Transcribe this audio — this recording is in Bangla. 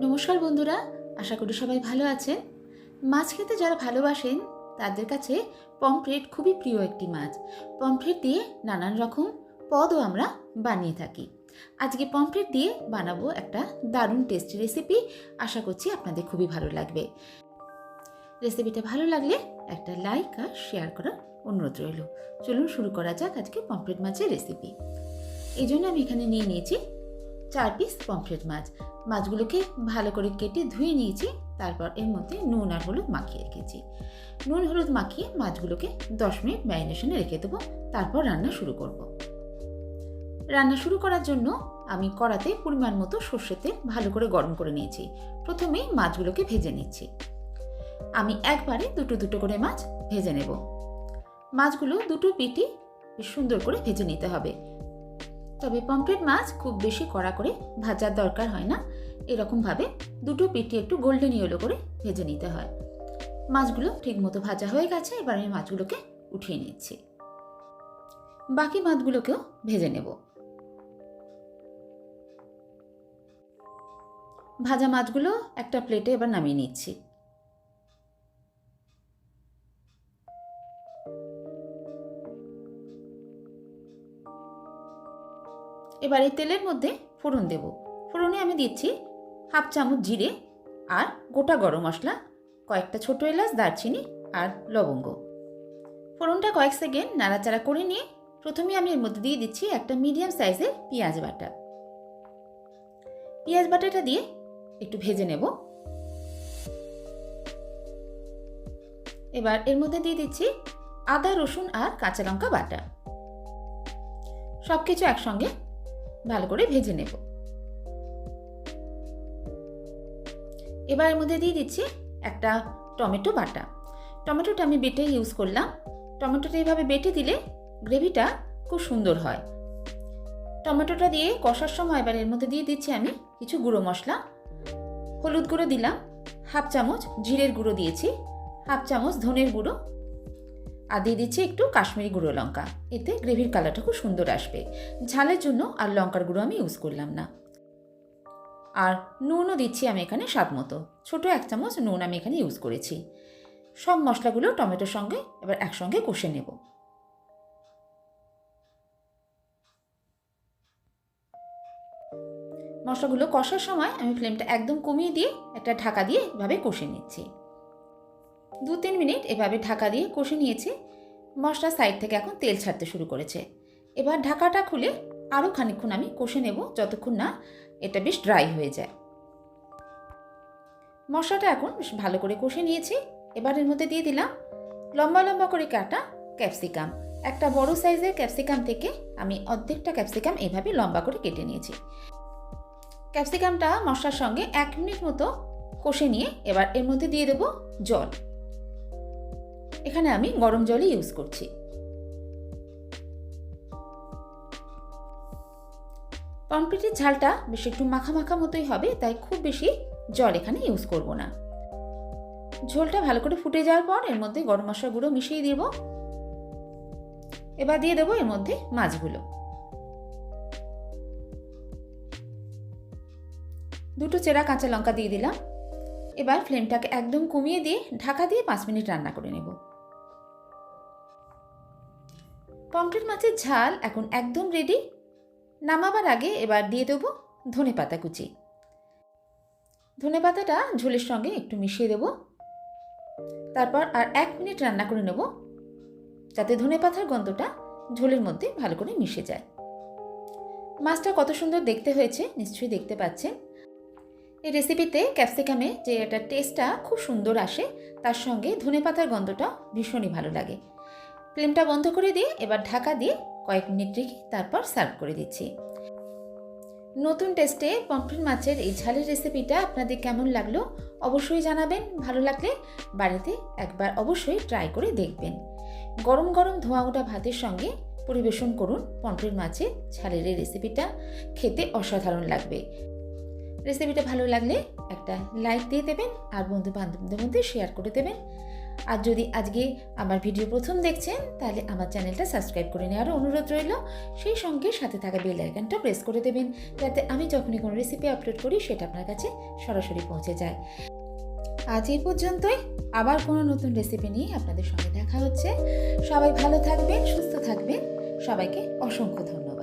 নমস্কার বন্ধুরা, আশা করি সবাই ভালো আছেন। মাছ খেতে যারা ভালোবাসেন তাদের কাছে পমফ্রেট খুবই প্রিয় একটি মাছ। পমফ্রেট দিয়ে নানান রকম পদও আমরা বানিয়ে থাকি। আজকে পমফ্রেট দিয়ে বানাবো একটা দারুণ টেস্টি রেসিপি। আশা করছি আপনাদের খুবই ভালো লাগবে। রেসিপিটা ভালো লাগলে একটা লাইক আর শেয়ার করার অনুরোধ রইল। চলুন শুরু করা যাক আজকে পমফ্রেট মাছের রেসিপি। এই জন্য আমি এখানে নিয়ে নিয়েছি 4 পিস পমফ্রেট মাছ। মাছগুলোকে ভালো করে কেটে ধুয়ে নিয়েছি। তারপর এর মধ্যে নুন আর হলুদ মাখিয়ে রেখেছি। নুন হলুদ মাখিয়ে মাছগুলোকে 10 মিনিট ম্যারিনেশনে রেখে দেবো। তারপর রান্না শুরু করব। রান্না শুরু করার জন্য আমি কড়াতে পরিমাণ মতো সর্ষের তেল ভালো করে গরম করে নিয়েছি। প্রথমেই মাছগুলোকে ভেজে নিচ্ছি। আমি একবারে দুটো দুটো করে মাছ ভেজে নেব। মাছগুলো দুটো পিঠই বেশ সুন্দর করে ভেজে নিতে হবে। তবে পমফ্রেট মাছ খুব বেশি কড়া করে ভাজার দরকার হয় না। এরকমভাবে দুটো পিঠি একটু গোল্ডেন ইয়েলো করে ভেজে নিতে হয়। মাছগুলো ঠিকমতো ভাজা হয়ে গেছে। এবার আমি মাছগুলোকে উঠিয়ে নিচ্ছি। বাকি মাছগুলোকেও ভেজে নেব। ভাজা মাছগুলো একটা প্লেটে এবার নামিয়ে নিচ্ছি। এবার এই তেলের মধ্যে ফোড়ন দেব। ফোড়নে আমি দিচ্ছি 1/2 চামচ জিরে আর গোটা গরম মশলা, কয়েকটা ছোট এলাচ, দারচিনি আর লবঙ্গ। ফোড়নটা কয়েক সেকেন্ড নাড়াচাড়া করে নিয়ে প্রথমে আমি এর মধ্যে দিয়ে দিচ্ছি একটা মিডিয়াম সাইজের পেঁয়াজ বাটা। পেঁয়াজ বাটাটা দিয়ে একটু ভেজে নেব। এবার এর মধ্যে দিয়ে দিচ্ছি আদা, রসুন আর কাঁচা লঙ্কা বাটা। সবকিছু একসঙ্গে ভালো করে ভেজে নেব। এবার এর মধ্যে দিয়ে দিচ্ছি একটা টমেটো বাটা। টমেটোটা আমি বেটে ইউজ করলাম। টমেটোটা এইভাবে বেটে দিলে গ্রেভিটা খুব সুন্দর হয়। টমেটোটা দিয়ে কষার সময় এবার এর মধ্যে দিয়ে দিচ্ছি আমি কিছু গুঁড়ো মশলা। হলুদ গুঁড়ো দিলাম 1/2 চামচ, জিরের গুঁড়ো দিয়েছি 1/2 চামচ, ধনের গুঁড়ো আর দিয়ে দিচ্ছি একটু কাশ্মীরি গুঁড়ো লঙ্কা। এতে গ্রেভির কালারটা খুব সুন্দর আসবে। ঝালের জন্য আর লঙ্কার গুঁড়ো আমি ইউজ করলাম না। আর নুনও দিচ্ছি আমি এখানে স্বাদ মতো। ছোটো 1 চামচ নুন আমি এখানে ইউজ করেছি। সব মশলাগুলো টমেটোর সঙ্গে এবার একসঙ্গে কষে নেব। মশলাগুলো কষার সময় আমি ফ্লেমটা একদম কমিয়ে দিয়ে একটা ঢাকা দিয়ে এভাবে কষে নিচ্ছি। 2-3 মিনিট এভাবে ঢাকা দিয়ে কষে নিয়েছি। মশলা সাইড থেকে এখন তেল ছাড়তে শুরু করেছে। এবার ঢাকাটা খুলে আরও খানিকক্ষণ আমি কষে নেব, যতক্ষণ না এটা বেশ ড্রাই হয়ে যায়। মশলাটা এখন বেশ ভালো করে কষে নিয়েছি। এবার এর মধ্যে দিয়ে দিলাম লম্বা লম্বা করে কাটা ক্যাপসিকাম। একটা বড় সাইজের ক্যাপসিকাম থেকে আমি অর্ধেকটা ক্যাপসিকাম এভাবে লম্বা করে কেটে নিয়েছি। ক্যাপসিকামটা মশলার সঙ্গে 1 মিনিট মতো কষে নিয়ে এবার এর মধ্যে দিয়ে দেব জল। এখানে আমি গরম জলই ইউজ করছি। পমফ্রেটের ঝালটা বেশ একটু মাখা মাখা মতোই হবে, তাই খুব বেশি জল এখানে ইউজ করব না। ঝোলটা ভালো করে ফুটে যাওয়ার পর এর মধ্যে গরম মশলা গুঁড়ো মিশিয়ে দেব। এবার দিয়ে দেবো এর মধ্যে মাছগুলো। দুটো চেরা কাঁচা লঙ্কা দিয়ে দিলাম। এবার ফ্লেমটাকে একদম কমিয়ে দিয়ে ঢাকা দিয়ে 5 মিনিট রান্না করে নেব। পমফ্রেট মাছের ঝাল এখন একদম রেডি। নামাবার আগে এবার দিয়ে দেবো ধনেপাতা কুচি। ধনেপাতাটা ঝোলের সঙ্গে একটু মিশিয়ে দেব। তারপর আর 1 মিনিট রান্না করে নেব, যাতে ধনেপাতার গন্ধটা ঝোলের মধ্যে ভালো করে মিশে যায়। মাছটা কত সুন্দর দেখতে হয়েছে নিশ্চয়ই দেখতে পাচ্ছেন। এই রেসিপিতে ক্যাপসিকামে যে একটা টেস্টটা খুব সুন্দর আসে, তার সঙ্গে ধনেপাতার গন্ধটা ভীষণই ভালো লাগে। ফ্লেমটা বন্ধ করে দিয়ে এবার ঢাকা দিয়ে কয়েক মিনিট রেখে তারপর সার্ভ করে দিচ্ছি। নতুন টেস্টে পমফ্রেট মাছের এই ঝালের রেসিপিটা আপনাদের কেমন লাগলো অবশ্যই জানাবেন। ভালো লাগলে বাড়িতে একবার অবশ্যই ট্রাই করে দেখবেন। গরম গরম ধোঁয়া ওঠা ভাতের সঙ্গে পরিবেশন করুন পমফ্রেট মাছের ঝালের এই রেসিপিটা। খেতে অসাধারণ লাগবে। রেসিপিটা ভালো লাগলে একটা লাইক দিয়ে দেবেন আর বন্ধু বান্ধবদের মধ্যে শেয়ার করে দেবেন। আর যদি আজকে আমার ভিডিও প্রথম দেখছেন তাহলে আমার চ্যানেলটা সাবস্ক্রাইব করে নেওয়ার অনুরোধ রইল। সেই সঙ্গে সাথে থাকা বেল আইকনটা প্রেস করে দেবেন, যাতে আমি যখনই কোনো রেসিপি আপলোড করি সেটা আপনার কাছে সরাসরি পৌঁছে যায়। আজ এই পর্যন্তই, আবার কোনো নতুন রেসিপি নিয়ে আপনাদের সঙ্গে দেখা হচ্ছে। সবাই ভালো থাকবেন, সুস্থ থাকবেন, সবাইকে অসংখ্য ধন্যবাদ।